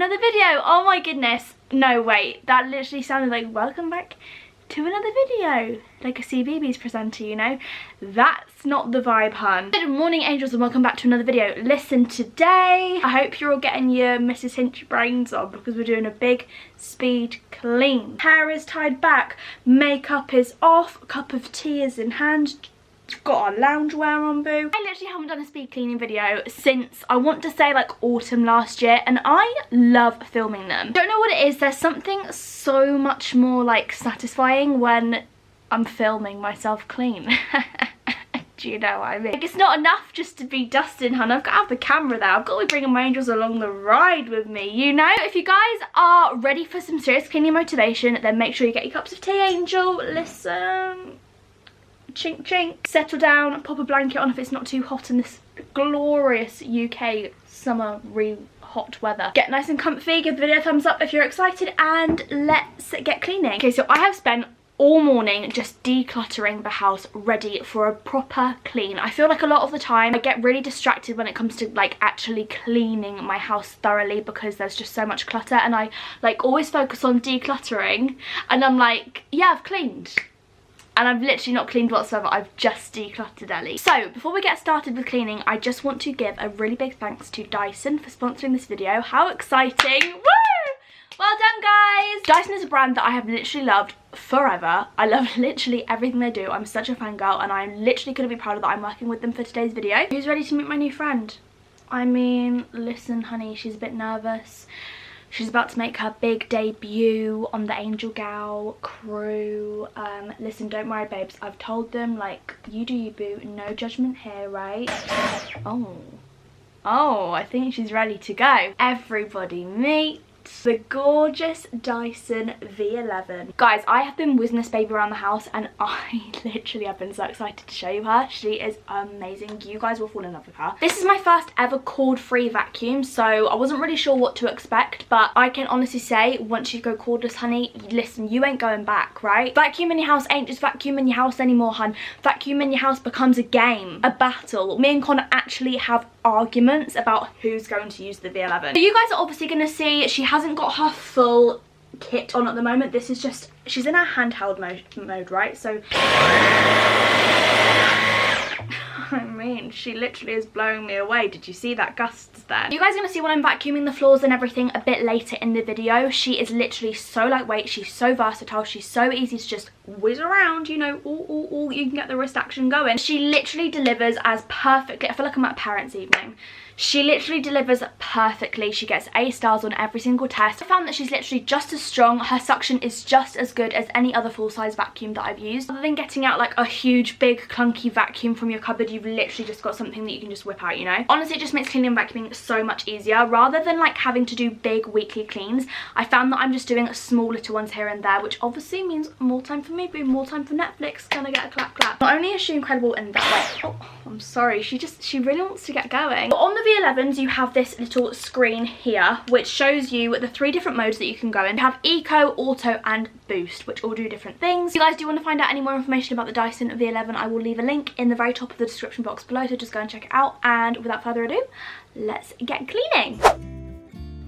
another video. Oh my goodness. No, wait, that literally sounded like welcome back to another video, like a CBeebies presenter, you know. That's not the vibe, hun. Good morning, angels, and welcome back to another video. Listen, today I hope you're all getting your Mrs. Hinch brains on, because we're doing a big speed clean. Hair is tied back, makeup is off, cup of tea is in hand, got our loungewear on, boo. I literally haven't done a speed cleaning video since, I want to say, like autumn last year, and I love filming them. Don't know what it is, there's something so much more like satisfying when I'm filming myself clean. Do you know what I mean? Like, it's not enough just to be dusting, hun. I've got to have the camera there. I've got to be bringing my angels along the ride with me, you know? If you guys are ready for some serious cleaning motivation, then make sure you get your cups of tea, angel. Listen. Chink chink. Settle down, pop a blanket on if it's not too hot in this glorious UK summer hot weather. Get nice and comfy, give the video a thumbs up if you're excited, and let's get cleaning. Okay, so I have spent all morning just decluttering the house, ready for a proper clean. I feel like a lot of the time I get really distracted when it comes to like actually cleaning my house thoroughly, because there's just so much clutter, and I like always focus on decluttering and I'm like, yeah, I've cleaned. And I've literally not cleaned whatsoever, I've just decluttered, Elle. So, before we get started with cleaning, I just want to give a really big thanks to Dyson for sponsoring this video. How exciting! Woo! Well done, guys! Dyson is a brand that I have literally loved forever. I love literally everything they do. I'm such a fangirl, and I'm literally going to be proud that I'm working with them for today's video. Who's ready to meet my new friend? I mean, listen, honey, she's a bit nervous. She's about to make her big debut on the Angel Gal crew. Listen, don't worry, babes. I've told them, like, you do you, boo. No judgment here, right? Oh, I think she's ready to go. Everybody meet the gorgeous Dyson V11. Guys, I have been whizzing this baby around the house, and I literally have been so excited to show you her. She is amazing. You guys will fall in love with her. This is my first ever cord-free vacuum, so I wasn't really sure what to expect, but I can honestly say, once you go cordless, honey, listen, you ain't going back, right? Vacuum in your house ain't just vacuum in your house anymore, hun. Vacuum in your house becomes a game, a battle. Me and Connor actually have arguments about who's going to use the V11. So you guys are obviously going to see she hasn't got her full kit on at the moment. This is just, she's in her handheld mode, right? So I mean, she literally is blowing me away. Did you see that gust there? You guys are going to see when I'm vacuuming the floors and everything a bit later in the video. She is literally so lightweight, she's so versatile, she's so easy to just whiz around, you know, you can get the wrist action going. She literally delivers as perfectly. I feel like I'm at a parents' evening. She literally delivers perfectly. She gets A stars on every single test. I found that she's literally just as strong. Her suction is just as good as any other full-size vacuum that I've used. Other than getting out like a huge, big, clunky vacuum from your cupboard, you've literally just got something that you can just whip out, you know? Honestly, it just makes cleaning and vacuuming so much easier. Rather than like having to do big weekly cleans, I found that I'm just doing small little ones here and there, which obviously means more time for me, but more time for Netflix. Gonna get a clap clap. Not only is she incredible in that way, oh, I'm sorry, she really wants to get going. But on the V11s, you have this little screen here which shows you the 3 different modes that you can go in. You have Eco, Auto and Boost, which all do different things. If you guys do want to find out any more information about the Dyson V11, I will leave a link in the very top of the description box below, so just go and check it out. And without further ado, let's get cleaning.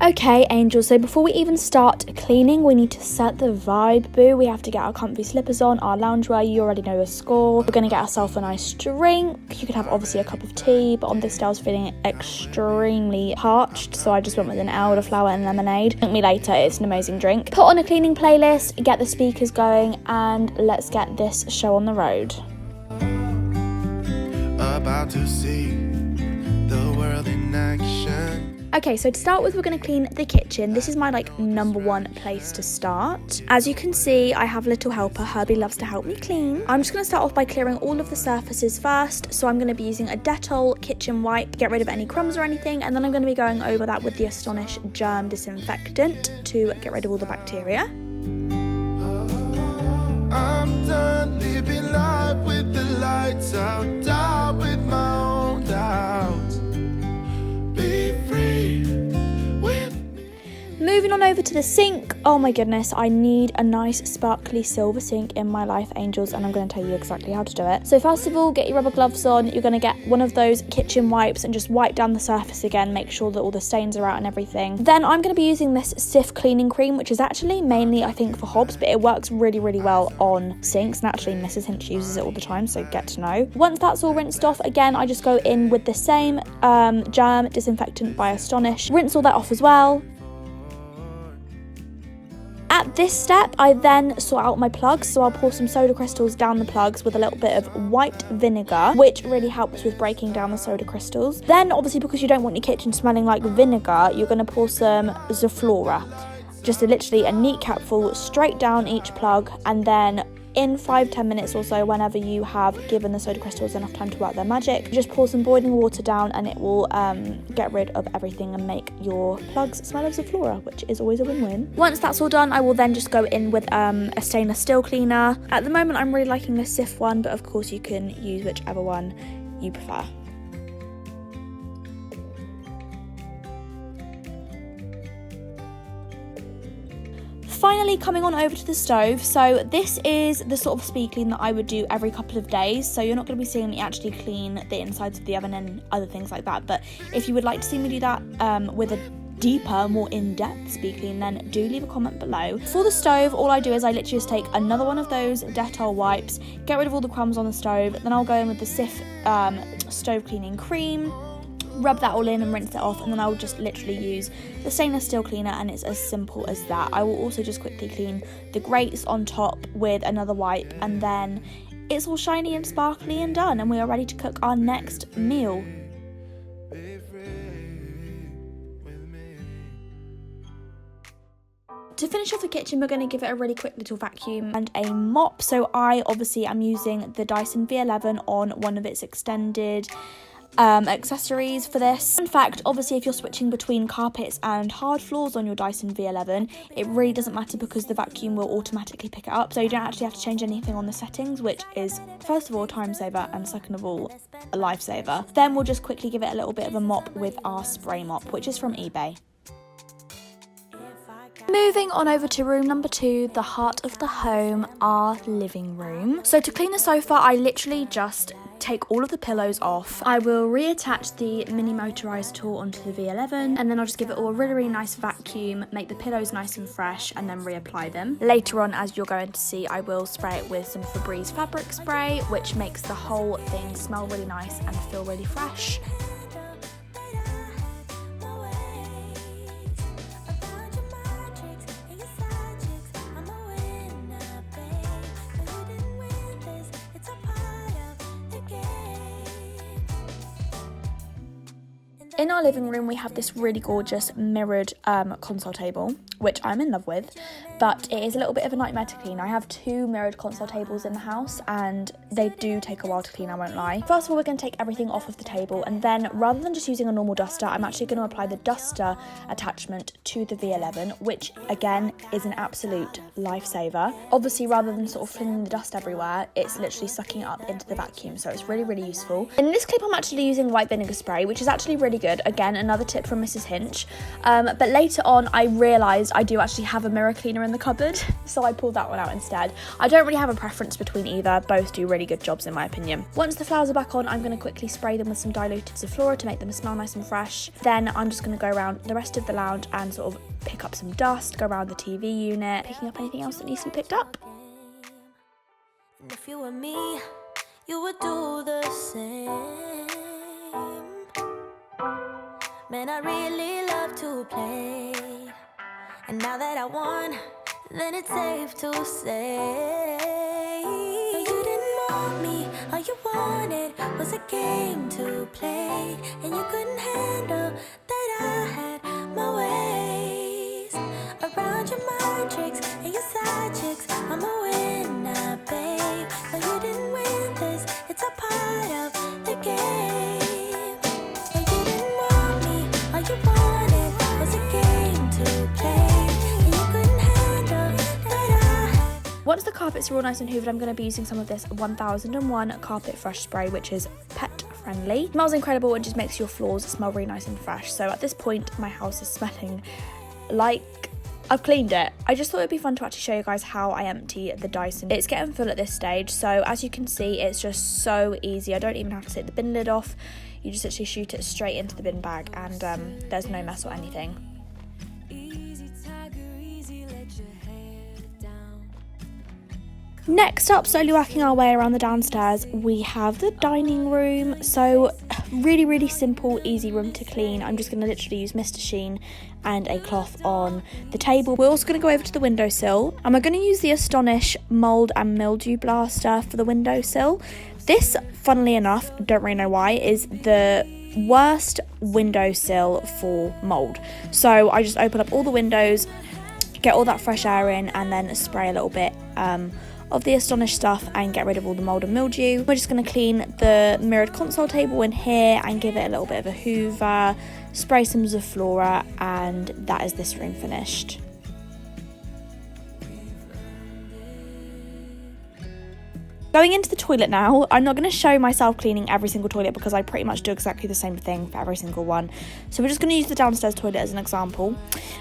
Okay, angels, so before we even start cleaning, we need to set the vibe, boo. We have to get our comfy slippers on, our loungewear, you already know the score. We're going to get ourselves a nice drink. You could have obviously a cup of tea, but on this day I was feeling extremely parched, so I just went with an elderflower and lemonade. Thank me later, it's an amazing drink. Put on a cleaning playlist, get the speakers going, and let's get this show on the road. About to see the world in action. Okay, so to start with, we're going to clean the kitchen. This is my like #1 place to start. As you can see, I have a little helper. Herbie loves to help me clean. I'm just going to start off by clearing all of the surfaces first. So I'm going to be using a Dettol kitchen wipe to get rid of any crumbs or anything, and then I'm going to be going over that with the Astonish germ disinfectant to get rid of all the bacteria. I'm done living life with the lights out, down with my own doubts. Be free with me. Moving on over to the sink, Oh my goodness, I need a nice sparkly silver sink in my life, angels, and I'm going to tell you exactly how to do it. So first of all, get your rubber gloves on. You're going to get one of those kitchen wipes and just wipe down the surface again, make sure that all the stains are out and everything. Then I'm going to be using this Cif cleaning cream, which is actually mainly, I think, for hobs, but it works really, really well on sinks, and actually Mrs. Hinch uses it all the time, so get to know. Once that's all rinsed off, again, I just go in with the same germ disinfectant by Astonish. Rinse all that off as well. At this step, I then sort out my plugs, so I'll pour some soda crystals down the plugs with a little bit of white vinegar, which really helps with breaking down the soda crystals. Then, obviously, because you don't want your kitchen smelling like vinegar, you're going to pour some Zoflora. Just literally a neat capful straight down each plug, and then in 5-10 minutes or so, whenever you have given the soda crystals enough time to work their magic, just pour some boiling water down and it will get rid of everything and make your plugs smell of Zoflora, which is always a win-win. Once that's all done, I will then just go in with a stainless steel cleaner. At the moment, I'm really liking this Cif one, but of course you can use whichever one you prefer. Finally, coming on over to the stove. So this is the sort of speed clean that I would do every couple of days, so you're not going to be seeing me actually clean the insides of the oven and other things like that, but if you would like to see me do that with a deeper, more in-depth speed clean, then do leave a comment below. For the stove, all I do is I literally just take another one of those Dettol wipes, get rid of all the crumbs on the stove, then I'll go in with the Cif stove cleaning cream, rub that all in and rinse it off, and then I'll just literally use the stainless steel cleaner, and it's as simple as that. I will also just quickly clean the grates on top with another wipe, and then it's all shiny and sparkly and done, and we are ready to cook our next meal. To finish off the kitchen, we're going to give it a really quick little vacuum and a mop. So I obviously am using the Dyson V11 on one of its extended accessories for this. In fact, obviously if you're switching between carpets and hard floors on your Dyson V11, it really doesn't matter because the vacuum will automatically pick it up, so you don't actually have to change anything on the settings, which is first of all a time saver and second of all a lifesaver. Then we'll just quickly give it a little bit of a mop with our spray mop, which is from eBay. Moving on over to room number 2, the heart of the home, our living room. So to clean the sofa, I literally just take all of the pillows off. I will reattach the mini motorised tool onto the V11, and then I'll just give it all a really, really nice vacuum, make the pillows nice and fresh, and then reapply them. Later on, as you're going to see, I will spray it with some Febreze fabric spray, which makes the whole thing smell really nice and feel really fresh. In our living room, we have this really gorgeous mirrored console table, which I'm in love with, but it is a little bit of a nightmare to clean. I have 2 mirrored console tables in the house, and they do take a while to clean, I won't lie. First of all, we're going to take everything off of the table, and then rather than just using a normal duster, I'm actually going to apply the duster attachment to the V11, which again is an absolute lifesaver. Obviously, rather than sort of flinging the dust everywhere, it's literally sucking it up into the vacuum, so it's really, really useful. In this clip, I'm actually using white vinegar spray, which is actually really good. Again, another tip from Mrs. Hinch. But later on, I realised I do actually have a mirror cleaner in the cupboard, so I pulled that one out instead. I don't really have a preference between either. Both do really good jobs in my opinion. Once the flowers are back on, I'm going to quickly spray them with some diluted Zoflora to make them smell nice and fresh. Then I'm just going to go around the rest of the lounge and sort of pick up some dust, go around the TV unit, picking up anything else that needs to be picked up. And if you were me, you would do the same. Man, I really love to play, and now that I won, then it's safe to say, no, you didn't want me, all you wanted was a game to play, and you couldn't handle that I had my ways, around your mind tricks and your side chicks, I'm a winner, babe, no, you didn't win this, it's a part of the game. Once the carpets are all nice and hoovered, I'm going to be using some of this 1001 Carpet Fresh Spray, which is pet friendly. It smells incredible and just makes your floors smell really nice and fresh. So at this point, my house is smelling like I've cleaned it. I just thought it'd be fun to actually show you guys how I empty the Dyson. It's getting full at this stage, so as you can see, it's just so easy. I don't even have to take the bin lid off. You just literally shoot it straight into the bin bag, and there's no mess or anything. Next up, slowly working our way around the downstairs, we have the dining room. So really, really simple, easy room to clean. I'm just going to literally use Mr. Sheen and a cloth on the table. We're also going to go over to the windowsill, and we're going to use the Astonish Mould and Mildew Blaster for the windowsill. This, funnily enough, don't really know why, is the worst windowsill for mould. So I just open up all the windows, get all that fresh air in, and then spray a little bit of the Astonish stuff and get rid of all the mould and mildew. We're just going to clean the mirrored console table in here and give it a little bit of a hoover, spray some Zoflora, and that is this room finished. Going into the toilet now, I'm not going to show myself cleaning every single toilet because I pretty much do exactly the same thing for every single one. So we're just going to use the downstairs toilet as an example.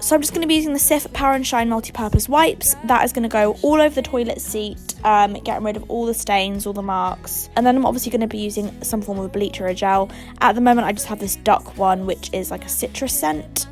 So I'm just going to be using the Cif Power and Shine multi-purpose wipes. That is going to go all over the toilet seat, getting rid of all the stains, all the marks. And then I'm obviously going to be using some form of bleach or a gel. At the moment I just have this duck one, which is like a citrus scent.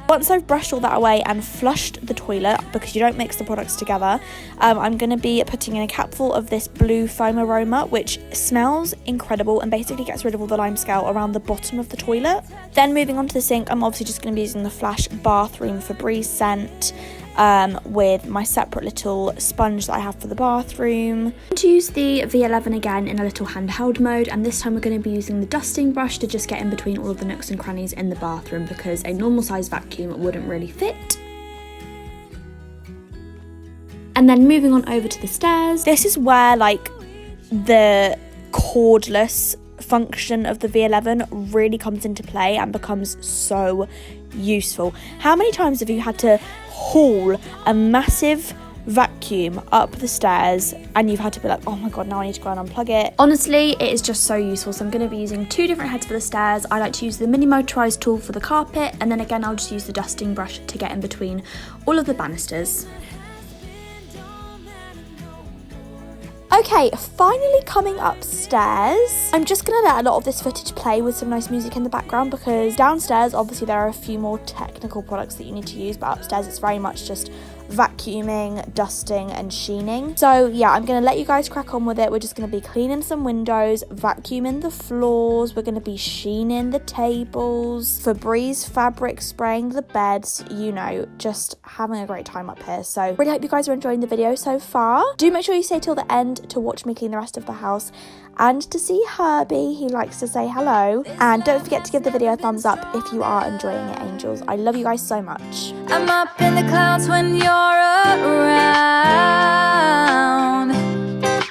Once I've brushed all that away and flushed the toilet, because you don't mix the products together, I'm going to be putting in a capful of this blue foam aroma, which smells incredible and basically gets rid of all the limescale around the bottom of the toilet. Then moving on to the sink, I'm obviously just going to be using the Flash Bathroom Febreze scent, with my separate little sponge that I have for the bathroom. I'm going to use the V11 again in a little handheld mode, and this time we're going to be using the dusting brush to just get in between all of the nooks and crannies in the bathroom because a normal size vacuum wouldn't really fit. And then moving on over to the stairs, this is where like the cordless function of the V11 really comes into play and becomes so useful. How many times have you had to haul a massive vacuum up the stairs and you've had to be like, oh my god, now I need to go and unplug it? Honestly, it is just so useful. So I'm going to be using two different heads for the stairs. I like to use the mini motorized tool for the carpet, and then again I'll just use the dusting brush to get in between all of the banisters. Okay, finally coming upstairs. I'm just going to let a lot of this footage play with some nice music in the background because downstairs, obviously, there are a few more technical products that you need to use, but upstairs it's very much just vacuuming, dusting and sheening. So yeah, I'm going to let you guys crack on with it. We're just going to be cleaning some windows, vacuuming the floors, we're going to be sheening the tables, Febreze fabric spraying the beds, you know, just having a great time up here. So really hope you guys are enjoying the video so far. Do make sure you stay till the end to watch me clean the rest of the house and to see Herbie. He likes to say hello. And don't forget to give the video a thumbs up if you are enjoying it, angels. I love you guys so much. I'm up in the clouds when you're around,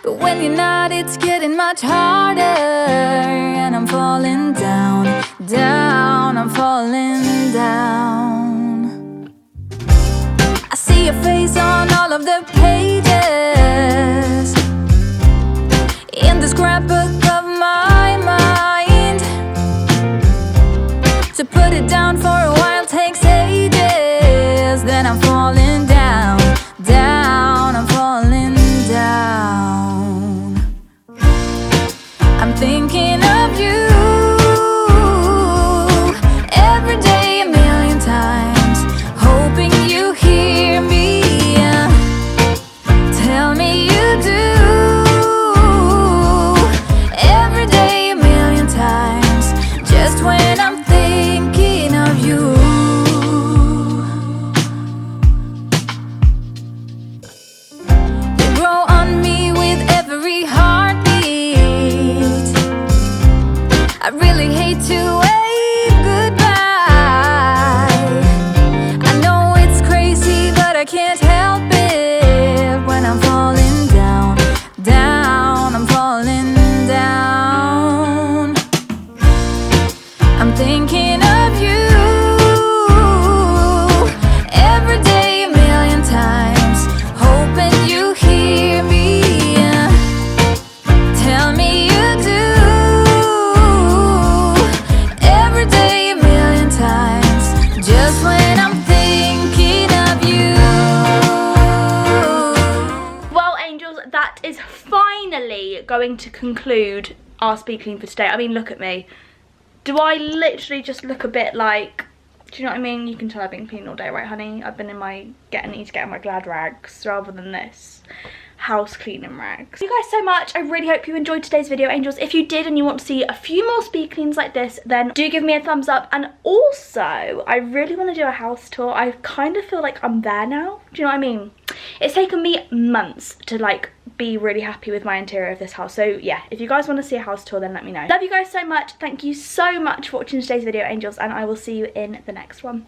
but when you're not, it's getting much harder. And I'm falling down, down, I'm falling down. I see your face on all of the pages in the scrapbook of my mind. To put it down for a while takes ages. Then I'm falling down, down, I'm falling down. I'm thinking of you every day, a million times, hoping you hear me. Tell me you do. When I'm thinking of you, you grow on me with every heartbeat. I really hate to wave goodbye. I know it's crazy, but I can't help it. When I'm falling down, down, I'm falling down. I'm thinking of you every day, a million times, hoping you hear me. Tell me you do. that is finally going to conclude our speed clean for today. I mean, look at me. Do I literally just look a bit like, do you know what I mean? You can tell I've been cleaning all day, right, honey? I've been in my, need to get in my glad rags rather than this house cleaning rags. Thank you guys so much. I really hope you enjoyed today's video, angels. If you did and you want to see a few more speed cleans like this, then do give me a thumbs up. And also, I really want to do a house tour. I kind of feel like I'm there now. Do you know what I mean? It's taken me months to like be really happy with my interior of this house. So yeah, if you guys want to see a house tour, then let me know. Love you guys so much. Thank you so much for watching today's video, angels, and I will see you in the next one.